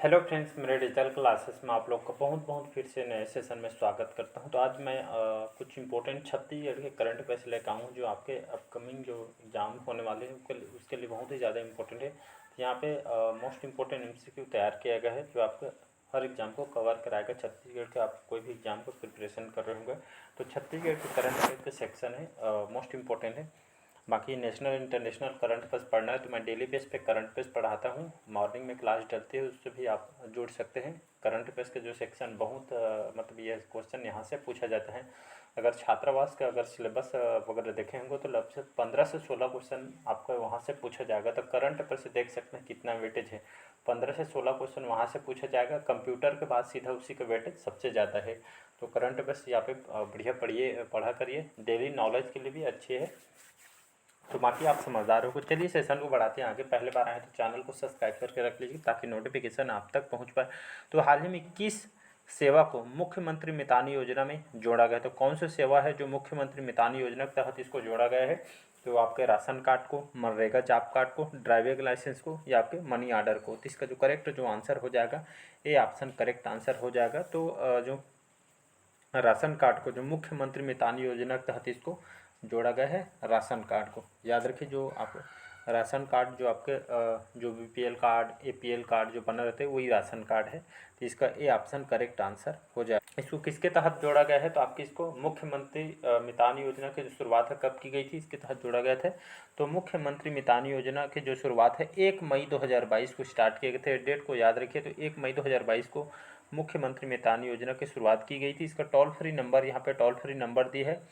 Hello friends, मेरे digital classes में आप लोग का बहुत बहुत फिर से नए सेशन में स्वागत करता हूं। तो आज मैं कुछ इंपॉर्टेंट छत्तीसगढ़ के करंट अफेयर्स लेकर आऊँ जो आपके अपकमिंग जो एग्ज़ाम होने वाले हैं उसके लिए बहुत ही ज़्यादा इंपॉर्टेंट है। तो यहाँ पे मोस्ट इंपॉर्टेंट एमसीक्यू तैयार किया गया है जो आपके हर एग्ज़ाम को कवर कराएगा। छत्तीसगढ़ के आप कोई भी एग्ज़ाम को प्रिपरेशन कर रहे होंगे तो छत्तीसगढ़ के करंट अफेयर के सेक्शन है मोस्ट इंपॉर्टेंट है। बाकी नेशनल इंटरनेशनल करंट अफेयर्स पढ़ना है तो मैं डेली बेस पे करंट अफेयर्स पढ़ाता हूँ। मॉर्निंग में क्लास डलती है, उससे भी आप जुड़ सकते हैं। करंट अफेयर्स के जो सेक्शन बहुत मतलब ये क्वेश्चन यहाँ से पूछा जाता है। अगर छात्रावास का अगर सिलेबस वगैरह देखे होंगे तो लगभग 15 से 16 क्वेश्चन आपको वहाँ से पूछा जाएगा। तो करंट अफेयर से देख सकते हैं कितना वेटेज है। 15 से 16 क्वेश्चन वहाँ से पूछा जाएगा। कंप्यूटर के बाद सीधा उसी का वेटेज सबसे ज़्यादा है। तो करंट अफेयर्स यहाँ पे बढ़िया पढ़ा करिए, डेली नॉलेज के लिए भी अच्छी है। तो बाकी आप समझदार हो। चलिए सेशन को बढ़ाते हैं आगे। पहले बार आए तो चैनल को सब्सक्राइब करके रख लीजिए ताकि नोटिफिकेशन आप तक पहुंच पाए। तो हाल ही में किस सेवा को मुख्यमंत्री मितान योजना में जोड़ा गया? तो कौन सी सेवा है जो मुख्यमंत्री मितान योजना के तहत इसको जोड़ा गया है? तो आपके राशन कार्ड को, मनरेगा जॉब कार्ड को, ड्राइविंग लाइसेंस को या आपके मनी ऑर्डर को। तो इसका जो करेक्ट जो आंसर हो जाएगा, ये ऑप्शन करेक्ट आंसर हो जाएगा। तो जो राशन कार्ड को जो मुख्यमंत्री मितान योजना के तहत इसको जोड़ा गया है, राशन कार्ड को याद रखिए। जो आप राशन कार्ड जो आपके जो बीपीएल कार्ड, एपीएल कार्ड जो बना रहते हैं वही राशन कार्ड है। तो इसका ए ऑप्शन करेक्ट आंसर हो जाए। इसको किसके तहत जोड़ा गया है? तो आपकी इसको मुख्यमंत्री मितान योजना की जो शुरुआत है कब की गई थी, इसके तहत जोड़ा गया था। तो मुख्यमंत्री मितान योजना की जो शुरुआत है 1 मई 2022 को स्टार्ट किए गए थे। डेट को याद रखिए। तो 1 मई 2022 को मुख्यमंत्री मितान योजना की शुरुआत की गई थी। इसका टोल फ्री नंबर यहाँ पे टोल फ्री नंबर दी है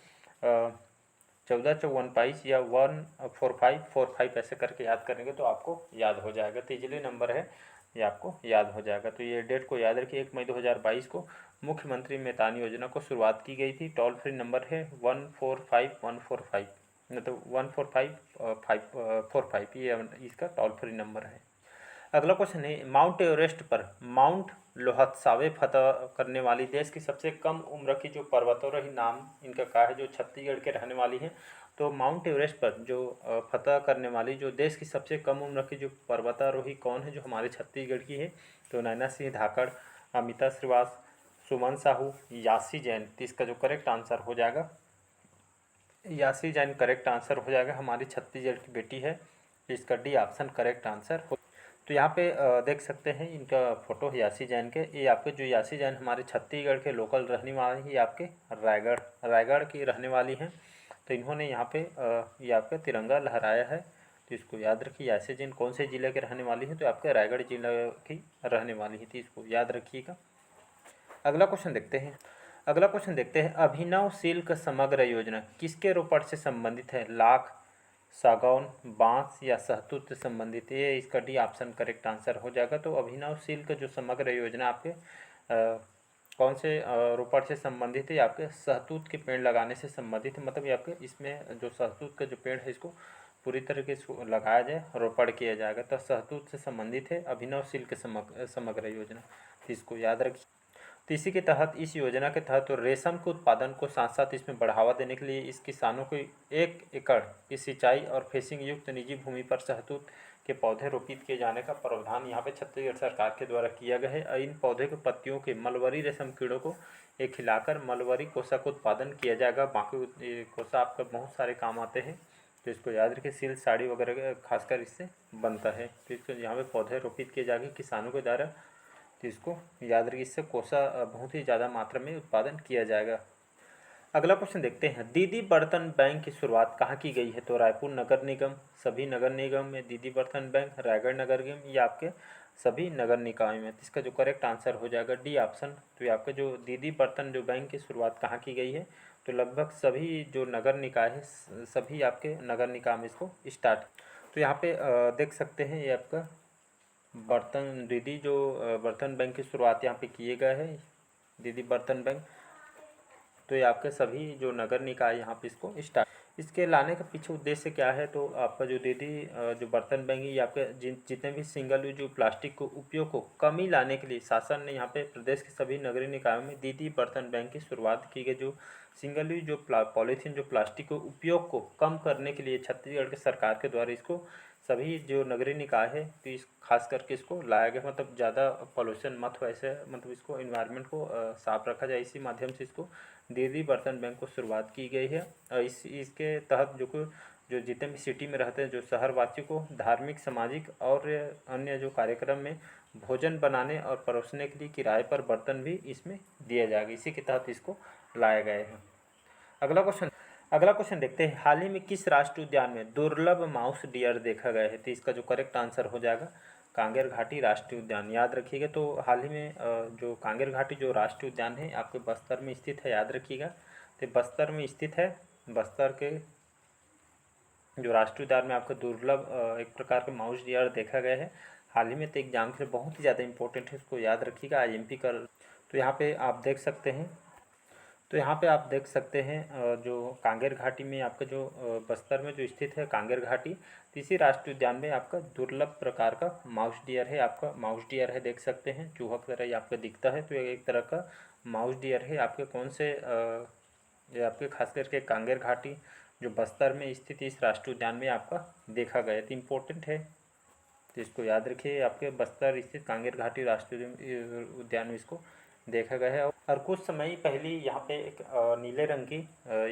145422 या 14545 ऐसे करके याद करेंगे तो आपको याद हो जाएगा। तो इजली नंबर है, ये आपको याद हो जाएगा। तो ये डेट को याद रखिए, 1 मई 2022 को मुख्यमंत्री मितान योजना को शुरुआत की गई थी। टोल फ्री नंबर है 145145, मतलब 145545 ये इसका टोल फ्री नंबर है। अगला क्वेश्चन है, माउंट एवरेस्ट पर माउंट लोहत्सावे फतह करने वाली देश की सबसे कम उम्र की जो पर्वतारोही, नाम इनका क्या है, जो छत्तीसगढ़ के रहने वाली हैं। तो माउंट एवरेस्ट पर जो फतह करने वाली जो देश की सबसे कम उम्र की जो पर्वतारोही कौन है, जो हमारे छत्तीसगढ़ की है? तो नैना सिंह धाकड़, अमिता श्रीवास, सुमन साहू, यासी जैन। तो इसका जो करेक्ट आंसर हो जाएगा, यासी जैन करेक्ट आंसर हो जाएगा। हमारी छत्तीसगढ़ की बेटी है। इसका डी ऑप्शन करेक्ट आंसर हो। तो यहाँ पे देख सकते हैं इनका फोटो है यासी जैन के। ये आपके जो यासी जैन हमारे छत्तीसगढ़ के लोकल रहने वाले हैं, ये आपके रायगढ़ की रहने वाली हैं। तो इन्होंने यहाँ पे ये आपका तिरंगा लहराया है। तो इसको याद रखिए। यासी जैन कौन से ज़िले के रहने वाली हैं? तो आपके रायगढ़ जिला की रहने वाली है। तो इसको याद रखिएगा। अगला क्वेश्चन देखते हैं, अभिनव सिल्क समग्र योजना किसके रोपड़ से संबंधित है? लाख, सागौन, बांस या शहतूत से संबंधित? ये इसका डी ऑप्शन करेक्ट आंसर हो जाएगा। तो अभिनव सिल्क जो समग्र योजना आपके कौन से रोपड़ से संबंधित है? आपके शहतूत के पेड़ लगाने से संबंधित है। मतलब ये आपके इसमें जो शहतूत का जो पेड़ है इसको पूरी तरीके से लगाया जाए, रोपड़ किया जाएगा। तो शहतूत से संबंधित है अभिनव सिल्क समग्र योजना। तो इसको याद रखिए। तो इसी के तहत, इस योजना के तहत तो रेशम के उत्पादन को साथ साथ इसमें बढ़ावा देने के लिए इस किसानों को 1 एकड़ की सिंचाई और फेसिंग युक्त निजी भूमि पर शहतूत के पौधे रोपित किए जाने का प्रावधान यहाँ पे छत्तीसगढ़ सरकार के द्वारा किया गया है। इन पौधे के पत्तियों के मलबरी रेशम कीड़ों को एक खिलाकर मलबरी कोसा का उत्पादन किया जाएगा। बाकी कोसा आपका बहुत सारे काम आते हैं। तो इसको याद रखिए। सिल्क साड़ी वगैरह खासकर इससे बनता है। तो इसको यहाँ पे पौधे रोपित किए जाएंगे किसानों के द्वारा। तो इसको याद रखिए। इससे कोसा बहुत ही ज़्यादा मात्रा में उत्पादन किया जाएगा। अगला क्वेश्चन देखते हैं, दीदी बर्तन बैंक की शुरुआत कहाँ की गई है? तो रायपुर नगर निगम, सभी नगर निगम में दीदी बर्तन बैंक, रायगढ़ नगर निगम या आपके सभी नगर निकाय में? तो इसका जो करेक्ट आंसर हो जाएगा डी ऑप्शन। तो ये आपका जो दीदी बर्तन जो बैंक की शुरुआत कहाँ की गई है? तो लगभग सभी जो नगर निकाय है, सभी आपके नगर निकाय में इसको स्टार्ट। तो यहाँ पे देख सकते हैं ये आपका बर्तन दीदी जो बर्तन बैंक की शुरुआत यहाँ पे किए गए है, दीदी बर्तन बैंक। तो ये आपके सभी जो नगर निकाय यहाँ पे इसको स्टार्ट, इसके लाने का पीछे उद्देश्य क्या है? तो आपका जो दीदी जो बर्तन बैंक है, ये आपके जितने भी सिंगल यूज जो प्लास्टिक को उपयोग को कमी लाने के लिए शासन ने यहाँ पे प्रदेश के सभी नगरीय निकायों में दीदी बर्तन बैंक की शुरुआत की गई। जो सिंगल यूज जो पॉलीथीन जो प्लास्टिक को उपयोग को कम करने के लिए छत्तीसगढ़ के सरकार के द्वारा इसको सभी जो नगरीय निकाय है तो इस खास करके इसको लाया गया, मतलब ज़्यादा पॉल्यूशन मत हो, ऐसे मतलब इसको इन्वायरमेंट को साफ रखा जाए, इसी माध्यम से इसको दीदी बर्तन बैंक को शुरुआत की गई है। इसके तहत जो जितने भी सिटी में रहते हैं जो शहरवासियों को धार्मिक, सामाजिक और अन्य जो कार्यक्रम में भोजन बनाने और परोसने के लिए किराए पर बर्तन भी इसमें दिया जाएगा, इसी के तहत इसको लाया गया है। अगला क्वेश्चन देखते हैं, हाल ही में किस राष्ट्रीय उद्यान में दुर्लभ माउस डियर देखा गया है? तो इसका जो करेक्ट आंसर हो जाएगा कांगेर घाटी राष्ट्रीय उद्यान। याद रखिएगा, तो हाल ही में जो कांगेर घाटी जो राष्ट्रीय उद्यान है आपके बस्तर में स्थित है, याद रखिएगा। तो बस्तर में स्थित है, बस्तर के जो राष्ट्रीय उद्यान में आपका दुर्लभ एक प्रकार का माउस डियर देखा गया है हाल ही में। तो एग्जाम के लिए बहुत ही ज़्यादा इंपॉर्टेंट है, इसको याद रखिएगा, आईएमपी कर। तो यहाँ पे आप देख सकते हैं, जो कांगेर घाटी में आपका जो बस्तर में जो स्थित है कांगेर घाटी, तो इसी राष्ट्रीय उद्यान में आपका दुर्लभ प्रकार का माउस डियर है, आपका माउस डियर है, देख सकते हैं चूहा की तरह ये आपका दिखता है। तो ये एक तरह का माउस डियर है आपके कौन से ये आपके खास करके कांगेर घाटी जो बस्तर में स्थित इस राष्ट्रीय उद्यान में आपका देखा गया। तो इम्पोर्टेंट है, तो इसको याद रखिए, आपके बस्तर स्थित कांगेर घाटी राष्ट्रीय उद्यान में इसको देखा गया है। और कुछ समय पहले यहाँ पे एक नीले रंग की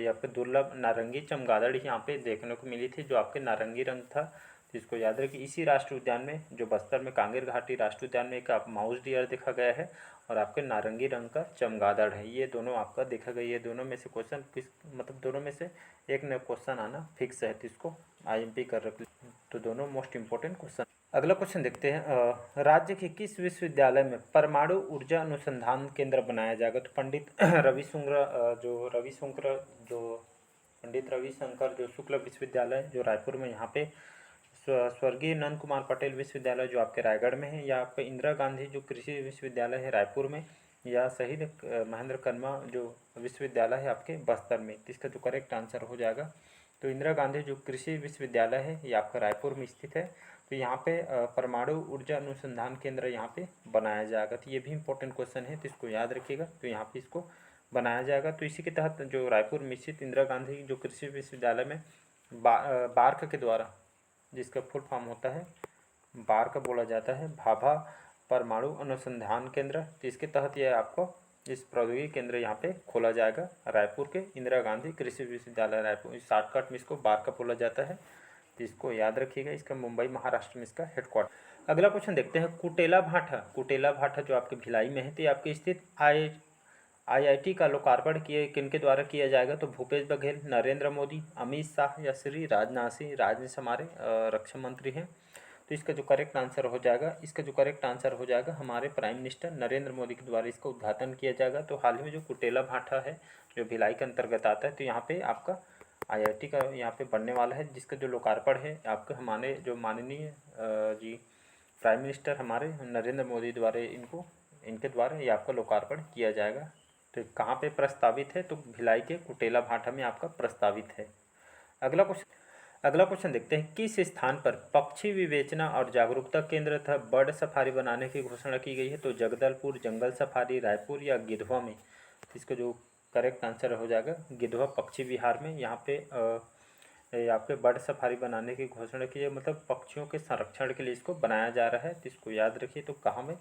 यहाँ पे दुर्लभ नारंगी चमगादड़ यहाँ पे देखने को मिली थी, जो आपके नारंगी रंग था। तो इसको याद रखिए, इसी राष्ट्रीय उद्यान में जो बस्तर में कांगेर घाटी राष्ट्रीय उद्यान में एक आप माउस डियर देखा गया है और आपके नारंगी रंग का चमगादड़ है, ये दोनों आपका देखा गया। ये दोनों में से क्वेश्चन किस मतलब दोनों में से एक न क्वेश्चन आना फिक्स है, तो इसको आईएमपी कर रख। तो दोनों मोस्ट इंपॉर्टेंट क्वेश्चन। अगला क्वेश्चन देखते हैं, राज्य के किस विश्वविद्यालय में परमाणु ऊर्जा अनुसंधान केंद्र बनाया जाएगा? तो पंडित रविशंकर जो शुक्ल विश्वविद्यालय जो रायपुर में, यहाँ पे स्वर्गीय नंद कुमार पटेल विश्वविद्यालय जो आपके रायगढ़ में है, या आपके इंदिरा गांधी जो कृषि विश्वविद्यालय है रायपुर में, या शहीद महेंद्र कर्मा जो विश्वविद्यालय है आपके बस्तर में। तो इसका जो करेक्ट आंसर हो जाएगा, तो इंदिरा गांधी जो कृषि विश्वविद्यालय है ये आपका रायपुर में स्थित है। तो यहाँ पे परमाणु ऊर्जा अनुसंधान केंद्र यहाँ पे बनाया जाएगा। तो ये भी इंपॉर्टेंट क्वेश्चन है, तो इसको याद रखिएगा। तो यहाँ पे इसको बनाया जाएगा। तो इसी के तहत जो रायपुर में स्थित इंदिरा गांधी जो कृषि विश्वविद्यालय में बार्क के द्वारा, जिसका फुल फॉर्म होता है बार्क बोला जाता है, भाभा परमाणु अनुसंधान केंद्र। तो इसके तहत यह आपको इस प्रौद्योगिकी केंद्र यहाँ पे खोला जाएगा रायपुर के इंदिरा गांधी कृषि विश्वविद्यालय रायपुर, इस शॉर्टकट में इसको बार्क बोला जाता है। तो इसको याद रखिएगा, इसका मुंबई महाराष्ट्र में इसका हेडक्वार्टर। अगला क्वेश्चन देखते हैं, कुटेला भाटा जो आपके भिलाई में है, तो आपके स्थित आईआईटी का लोकार्पण किनके द्वारा किया जाएगा? तो भूपेश बघेल, नरेंद्र मोदी, अमित शाह या श्री राजनाथ सिंह। राजनाथ हमारे रक्षा मंत्री हैं। तो इसका जो करेक्ट आंसर हो जाएगा हमारे प्राइम मिनिस्टर नरेंद्र मोदी के द्वारा इसका उद्घाटन किया जाएगा। तो हाल ही में जो कुटेला भाटा है जो भिलाई के अंतर्गत आता है, तो यहाँ पे आपका आईआईटी का यहाँ पे बनने वाला है, जिसका जो लोकार्पण है आपके हमारे जो माननीय जी प्राइम मिनिस्टर हमारे नरेंद्र मोदी द्वारा इनके द्वारा ये आपका लोकार्पण किया जाएगा। तो कहाँ पे प्रस्तावित है? तो भिलाई के कुटेला भाटा में आपका प्रस्तावित है। अगला क्वेश्चन देखते हैं, किस स्थान पर पक्षी विवेचना और जागरूकता केंद्र तथा बर्ड सफारी बनाने की घोषणा की गई है? तो जगदलपुर जंगल सफारी, रायपुर या गिधवा में। इसका जो करेक्ट आंसर हो जाएगा गिधवा पक्षी विहार में। यहाँ पे आपके बर्ड सफारी बनाने की घोषणा की है, मतलब पक्षियों के संरक्षण के लिए इसको बनाया जा रहा है। तो इसको याद रखिए। तो कहाँ में?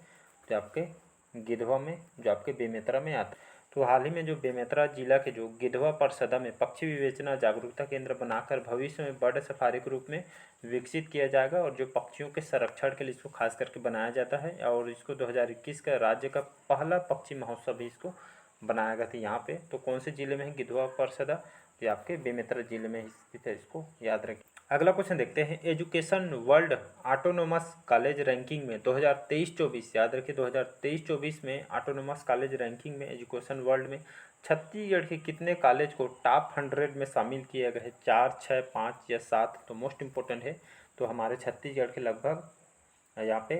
तो आपके गिधवा में, जो आपके बेमेतरा में आता है। तो हाल ही में जो बेमेतरा जिला के जो गिधवा परसदा में पक्षी विवेचना जागरूकता केंद्र बनाकर भविष्य में बर्ड सफारी के रूप में विकसित किया जाएगा, और जो पक्षियों के संरक्षण के लिए इसको खास करके बनाया जाता है। और इसको 2021 का राज्य का पहला पक्षी महोत्सव भी इसको बनाया गया था यहाँ पे। तो कौन से जिले में है गिधवा परसदा? ये आपके बेमेतरा जिले में स्थित है, इसको याद रखिए। अगला क्वेश्चन देखते हैं, education world autonomous college ranking में 2023-24, याद रखिए 2023-24 में ऑटोनोमस कॉलेज रैंकिंग में एजुकेशन वर्ल्ड में छत्तीसगढ़ के कितने कॉलेज को टॉप 100 में शामिल किया गया है? 4, 6, 5 या 7? तो मोस्ट इम्पोर्टेंट है, तो हमारे छत्तीसगढ़ के लगभग यहाँ पे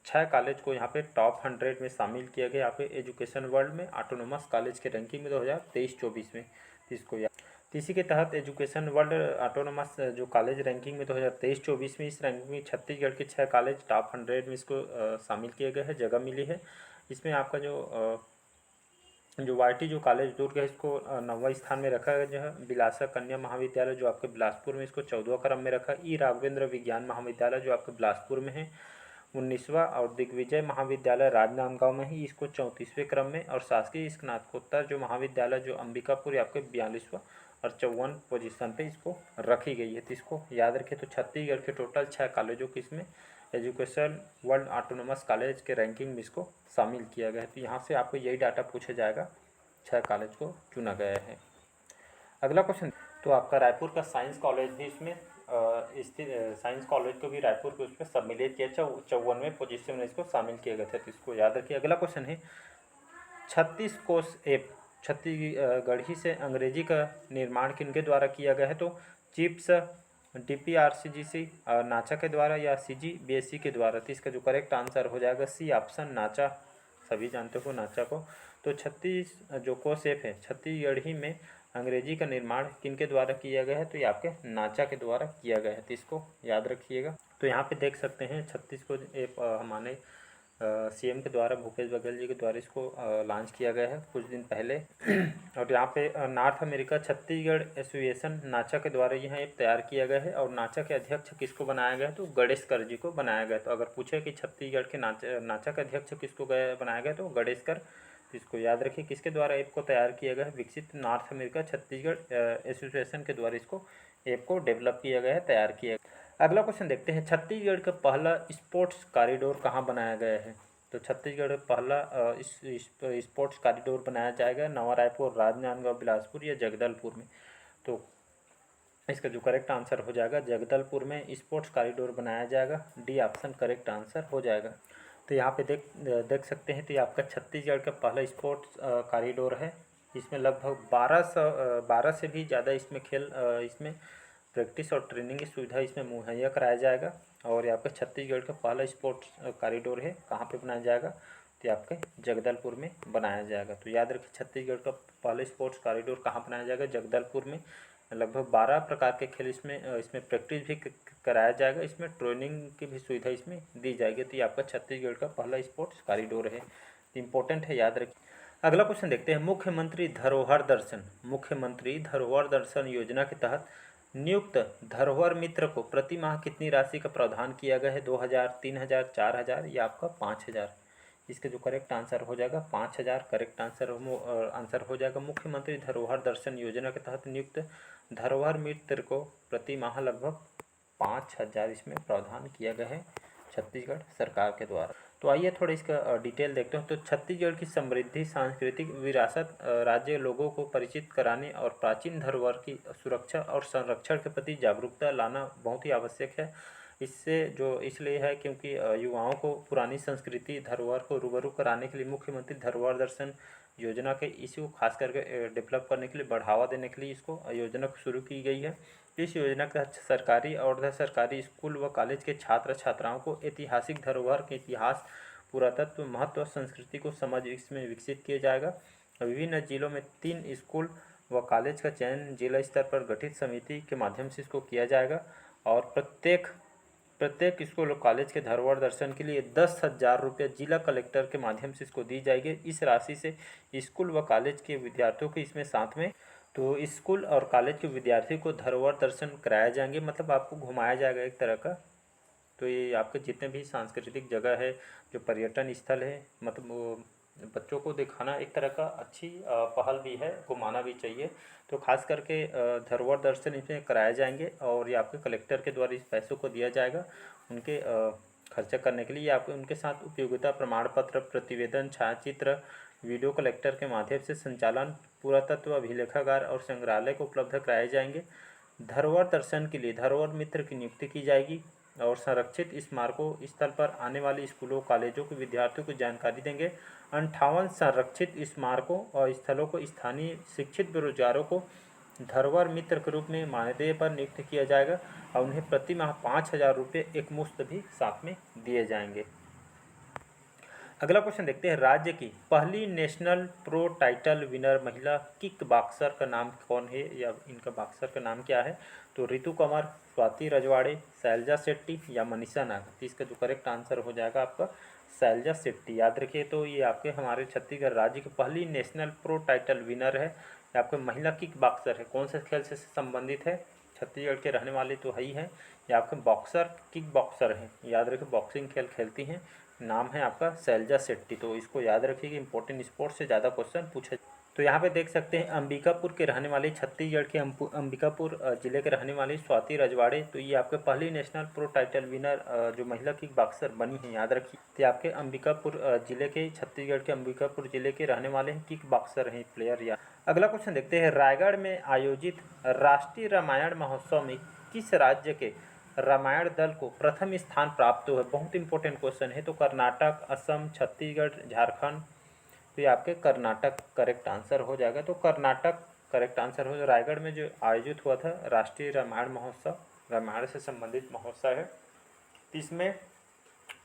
6 कॉलेज को यहाँ पे टॉप 100 में शामिल किया गया यहाँ पे एजुकेशन वर्ल्ड में ऑटोनोमस कॉलेज के रैंकिंग में 2023-24 में। इसको याद, इसी के तहत एजुकेशन वर्ल्ड ऑटोनोमस जो कॉलेज रैंकिंग में 2023-24 में इस रैंकिंग में छत्तीसगढ़ के 6 कॉलेज टॉप 100 में इसको शामिल किए गए हैं, जगह मिली है। इसमें आपका जो जो वाईटी जो कॉलेज दुर्ग है इसको 9वां स्थान में रखा गया जो है। बिलासा कन्या महाविद्यालय जो आपके बिलासपुर में इसको 14वां क्रम में रखा। ई राघवेंद्र विज्ञान महाविद्यालय जो आपके बिलासपुर में है 19वां, और दिग्विजय महाविद्यालय राजनांदगांव में ही इसको 34वें क्रम में, और शासकीय स्नातकोत्तर जो महाविद्यालय जो अंबिकापुर आपके 42वां और 54 पोजीशन पे इसको रखी गई है। तो इसको याद रखें। तो छत्तीसगढ़ के टोटल 6 कॉलेजों को इसमें एजुकेशन वर्ल्ड ऑटोनोमस कॉलेज के रैंकिंग में इसको शामिल किया गया है। तो यहाँ से आपको यही डाटा पूछा जाएगा, 6 कॉलेज को चुना गया है। अगला क्वेश्चन, तो आपका रायपुर का साइंस कॉलेज भी इसमें स्थित, साइंस कॉलेज को भी रायपुर के उसमें सम्मिलित किया, 54वें पोजीशन में इसको शामिल किया गया था। तो इसको याद रखिए। अगला क्वेश्चन है, 36 कोस ऐप छत्तीसगढ़ी से अंग्रेजी का निर्माण किनके द्वारा किया गया है? तो चिप्स, DPRCGC नाचा के द्वारा या CGBSE के द्वारा। तो इसका जो करेक्ट आंसर हो जाएगा सी ऑप्शन, नाचा। सभी जानते हो नाचा को। तो 36 जो कोस ऐप है छत्तीसगढ़ी में अंग्रेजी का निर्माण किनके द्वारा किया गया है? तो ये आपके नाचा के द्वारा किया गया है। तो इसको याद रखिएगा। तो यहाँ पे देख सकते हैं 36 को ऐप हमारे CM के द्वारा, भूपेश बघेल जी के द्वारा इसको लॉन्च किया गया है कुछ दिन पहले। और यहाँ पे नॉर्थ अमेरिका छत्तीसगढ़ एसोसिएशन नाचा के द्वारा यह ऐप तैयार किया गया है। और नाचा के अध्यक्ष किसको बनाया गया है? तो गणेशकर जी को बनाया गया। तो अगर पूछे कि छत्तीसगढ़ के नाचा के अध्यक्ष किसको बनाया गया, तो गणेशकर। इसको याद रखिए। किसके द्वारा ऐप को तैयार किया गया है? विकसित नॉर्थ अमेरिका छत्तीसगढ़ एसोसिएशन के द्वारा इसको ऐप को डेवलप किया गया है, तैयार किया गया। अगला क्वेश्चन देखते हैं, छत्तीसगढ़ का पहला स्पोर्ट्स कॉरिडोर कहाँ बनाया गया है? तो छत्तीसगढ़ पहला स्पोर्ट्स कॉरिडोर बनाया जाएगा नवा रायपुर, राजनांदगांव, बिलासपुर या जगदलपुर में। तो इसका जो करेक्ट आंसर हो जाएगा जगदलपुर में स्पोर्ट्स कॉरिडोर बनाया जाएगा। डी ऑप्शन करेक्ट आंसर हो जाएगा। तो यहाँ पे देख सकते हैं। तो ये आपका छत्तीसगढ़ का पहला स्पोर्ट्स कॉरिडोर है। इसमें लगभग 12 से भी ज़्यादा इसमें इसमें प्रैक्टिस और ट्रेनिंग की सुविधा इसमें मुहैया कराया जाएगा। और यहाँ पे छत्तीसगढ़ का पहला स्पोर्ट्स कॉरिडोर है, कहाँ पे बनाया जाएगा? तो ये आपके जगदलपुर में बनाया जाएगा। तो याद रखिए छत्तीसगढ़ का पहला स्पोर्ट्स कॉरिडोर कहाँ बनाया जाएगा? जगदलपुर में। लगभग 12 प्रकार के खेल इसमें प्रैक्टिस भी कराया जाएगा। इसमें ट्रेनिंग की भी सुविधा इसमें दी जाएगी। तो ये आपका छत्तीसगढ़ का पहला स्पोर्ट्स कॉरिडोर है। इंपॉर्टेंट है, याद रखिए। अगला क्वेश्चन देखते हैं, मुख्यमंत्री धरोहर दर्शन योजना के तहत नियुक्त धरोहर मित्र को प्रति माह कितनी राशि का प्रावधान किया गया है? 2000, 3000, 4000 या आपका 5000। इसका जो करेक्ट आंसर हो जाएगा 5000 करेक्ट आंसर हो जाएगा। मुख्यमंत्री धरोहर दर्शन योजना के तहत नियुक्त धरोहर मित्र को प्रति माह लगभग 5000 इसमें प्रावधान किया गया है छत्तीसगढ़ सरकार के द्वारा। तो आइए थोड़ा इसका डिटेल देखते हैं। तो छत्तीसगढ़ की समृद्धि सांस्कृतिक विरासत राज्य लोगों को परिचित कराने और प्राचीन धरोहर की सुरक्षा और संरक्षण के प्रति जागरूकता लाना बहुत ही आवश्यक है। इसलिए है क्योंकि युवाओं को पुरानी संस्कृति धरोहर को रूबरू कराने के लिए मुख्यमंत्री धरोहर दर्शन योजना के इसी को खास करके डेवलप करने के लिए, बढ़ावा देने के लिए इसको योजना शुरू की गई है। इस योजना का सरकारी और अर्ध सरकारी स्कूल व कॉलेज के छात्र छात्राओं को ऐतिहासिक धरोहर के इतिहास, पुरातत्व, महत्व, संस्कृति को समझ इसमें विकसित किया जाएगा। विभिन्न जिलों में 3 स्कूल व कॉलेज का चयन जिला स्तर पर गठित समिति के माध्यम से इसको किया जाएगा। और प्रत्येक स्कूल और कॉलेज के धरोहर दर्शन के लिए 10,000 रुपये जिला कलेक्टर के माध्यम से इसको दी जाएगी। इस राशि से स्कूल व कॉलेज के विद्यार्थियों को इसमें साथ में, तो स्कूल और कॉलेज के विद्यार्थियों को धरोहर दर्शन कराए जाएंगे, मतलब आपको घुमाया जाएगा एक तरह का। तो ये आपके जितने भी सांस्कृतिक जगह है, जो पर्यटन स्थल है, मतलब वो बच्चों को दिखाना एक तरह का अच्छी पहल भी है, घुमाना भी चाहिए। तो खास करके धरोहर दर्शन इसमें कराए जाएंगे और ये आपके कलेक्टर के द्वारा इस पैसों को दिया जाएगा उनके खर्चा करने के लिए। आपके उनके साथ उपयोगिता प्रमाण पत्र, प्रतिवेदन, छायाचित्र, वीडियो कलेक्टर के माध्यम से संचालन, पुरातत्व अभिलेखागार और संग्रहालय को उपलब्ध कराए जाएंगे। धरोहर दर्शन के लिए धरोहर मित्र की नियुक्ति की जाएगी और संरक्षित स्मारकों स्थल पर आने वाले स्कूलों कॉलेजों के विद्यार्थियों को जानकारी देंगे। 58 संरक्षित स्मारकों और स्थलों को स्थानीय शिक्षित बेरोजगारों को धरोहर मित्र के रूप में मानदेय पर नियुक्त किया जाएगा और उन्हें प्रति माह 5000 रुपये एकमुश्त भी साथ में दिए जाएंगे। अगला क्वेश्चन देखते हैं, राज्य की पहली नेशनल प्रो टाइटल विनर महिला किक बॉक्सर का नाम कौन है, या इनका बॉक्सर का नाम क्या है? तो रितु कंवर, स्वाति रजवाड़े, शैलजा शेट्टी या मनीषा नाग। तो इसका जो करेक्ट आंसर हो जाएगा आपका शैलजा शेट्टी। याद रखिए, तो ये आपके हमारे छत्तीसगढ़ राज्य की पहली नेशनल प्रो टाइटल विनर है। ये आपके महिला किक बॉक्सर है। कौन से खेल से संबंधित है? छत्तीसगढ़ के रहने वाले तो है ही हैं। ये आपके बॉक्सर, किक बॉक्सर हैं। याद रखिए, बॉक्सिंग खेल खेलती हैं। नाम है आपका शैलजा शेट्टी। तो इसको याद रखिए कि इंपॉर्टेंट स्पोर्ट्स से ज़्यादा क्वेश्चन पूछे। तो यहाँ पे देख सकते हैं, अंबिकापुर के रहने वाले, छत्तीसगढ़ के अंबिकापुर जिले के रहने वाली स्वाति रजवाड़े, तो ये आपके पहली नेशनल प्रो टाइटल विनर जो महिला किक बॉक्सर बनी है। याद रखिए, तो आपके अंबिकापुर जिले के, छत्तीसगढ़ के अंबिकापुर जिले के रहने वाले हैं, किक बॉक्सर हैं प्लेयर। या अगला क्वेश्चन देखते हैं, रायगढ़ में आयोजित राष्ट्रीय रामायण महोत्सव में किस राज्य के रामायण दल को प्रथम स्थान प्राप्त हुआ है? बहुत इंपॉर्टेंट क्वेश्चन है। तो कर्नाटक, असम, छत्तीसगढ़, झारखंड। तो ये आपके कर्नाटक करेक्ट आंसर हो जाएगा। तो कर्नाटक करेक्ट आंसर हो। रायगढ़ में जो आयोजित हुआ था राष्ट्रीय रामायण महोत्सव, रामायण से संबंधित महोत्सव है, इसमें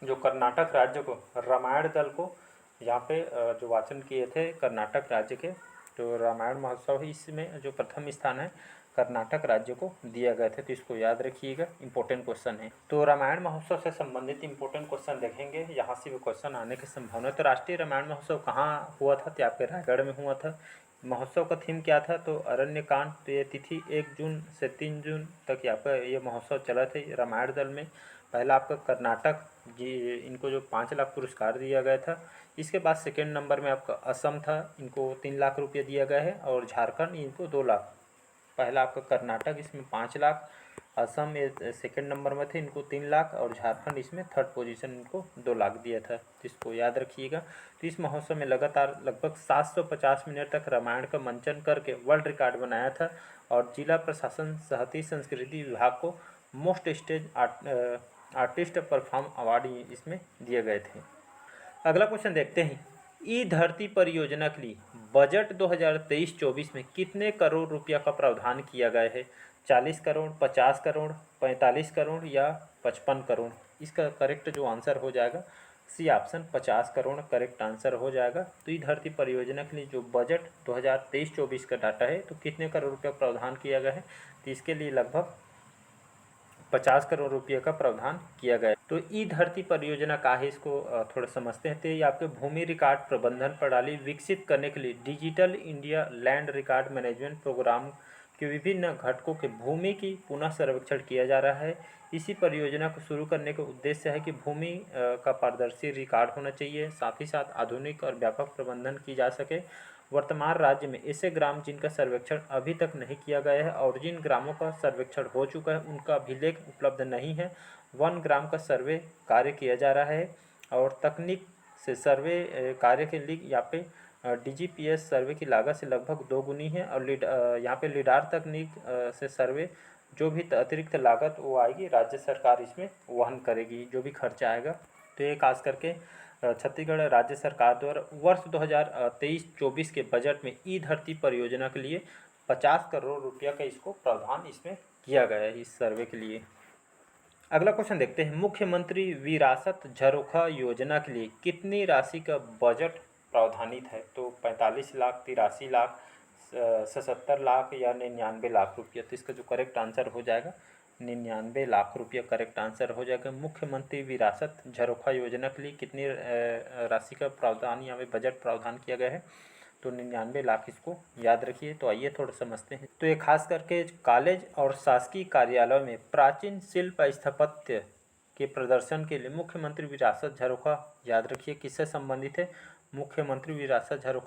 जो कर्नाटक राज्य को रामायण दल को यहाँ पे जो वाचन किए थे कर्नाटक राज्य के, तो रामायण महोत्सव है, इसमें जो प्रथम स्थान है कर्नाटक राज्य को दिया गया था। तो इसको याद रखिएगा, इंपॉर्टेंट क्वेश्चन है। तो रामायण महोत्सव से संबंधित इंपॉर्टेंट क्वेश्चन देखेंगे, यहाँ से भी क्वेश्चन आने की संभावना है। तो राष्ट्रीय रामायण महोत्सव कहाँ हुआ था? तो आपके रायगढ़ में हुआ था। महोत्सव का थीम क्या था? तो अरण्यकांड। तो ये तिथि 1 जून से 3 जून तक यहाँ पर ये महोत्सव चला था। रामायण दल में पहला आपका कर्नाटक जी, इनको जो 5 लाख पुरस्कार दिया गया था। इसके बाद सेकेंड नंबर में आपका असम था, इनको 3 लाख रुपये दिया गया है, और झारखंड इनको 2 लाख। पहला आपका कर्नाटक, इसमें 5 लाख, असम ये सेकेंड नंबर में थे, इनको 3 लाख, और झारखंड इसमें थर्ड पोजीशन, इनको 2 लाख दिया था। तो इसको याद रखिएगा। तो इस महोत्सव में लगातार लगभग 750 मिनट तक रामायण का मंचन करके वर्ल्ड रिकॉर्ड बनाया था, और जिला प्रशासन सहती संस्कृति विभाग को most stage artist perform award इसमें दिए गए थे। अगला क्वेश्चन देखते हैं, ई धरती परियोजना के लिए बजट 2023-24 में कितने करोड़ रुपया का प्रावधान किया गया है? 40 करोड़, 50 करोड़, 45 करोड़ या 55 करोड़? इसका करेक्ट जो आंसर हो जाएगा C option 50 crore correct answer हो जाएगा। तो ई धरती परियोजना के लिए जो बजट 2023-24 का डाटा है, तो कितने करोड़ रुपया प्रावधान किया गया है? तो इसके लिए लगभग 50 करोड़ रुपये का प्रावधान किया गया है। तो ई धरती परियोजना का है, इसको थोड़ा समझते हैं। तो ये आपके भूमि रिकॉर्ड प्रबंधन प्रणाली विकसित करने के लिए digital India land record management programme के विभिन्न घटकों के भूमि की पुनः सर्वेक्षण किया जा रहा है। इसी परियोजना को शुरू करने का उद्देश्य है कि भूमि का पारदर्शी रिकॉर्ड होना चाहिए, साथ ही साथ आधुनिक और व्यापक प्रबंधन की जा सके। वर्तमान राज्य में ऐसे ग्राम जिनका सर्वेक्षण अभी तक नहीं किया गया है, और जिन ग्रामों का सर्वेक्षण हो चुका है उनका अभिलेख उपलब्ध नहीं है। 1 ग्राम का सर्वे कार्य किया जा रहा है, और तकनीक से सर्वे कार्य के लिए यहाँ पे डीजीपीएस सर्वे की लागत से लगभग 2 गुनी है, और यहाँ पे लिडार तकनीक से सर्वे जो भी अतिरिक्त लागत वो आएगी, राज्य सरकार इसमें वहन करेगी, जो भी खर्चा आएगा। तो ये खास करके छत्तीसगढ़ राज्य सरकार द्वारा वर्ष 2023-24 के बजट में ई धरती परियोजना के लिए 50 करोड़ रुपया का इसको प्रावधान इसमें किया गया है इस सर्वे के लिए। अगला क्वेश्चन देखते हैं, मुख्यमंत्री विरासत झरोखा योजना के लिए कितनी राशि का बजट प्रावधानित है? तो 45 लाख, 83 लाख, 77 लाख या 99 लाख रुपया? तो इसका जो करेक्ट आंसर हो जाएगा 99 लाख रुपया करेक्ट आंसर हो जाएगा। मुख्यमंत्री विरासत झरोखा योजना के लिए कितनी राशि का प्रावधान यहाँ पे बजट प्रावधान किया गया है? तो 99 लाख, इसको याद रखिए। तो आइए थोड़ा समझते हैं। तो ये खास करके कॉलेज और शासकीय कार्यालय में प्राचीन शिल्प स्थापत्य के प्रदर्शन के लिए मुख्यमंत्री विरासत झरोखा, याद रखिए किससे संबंधित है? मुख्यमंत्री विरासत झरोखा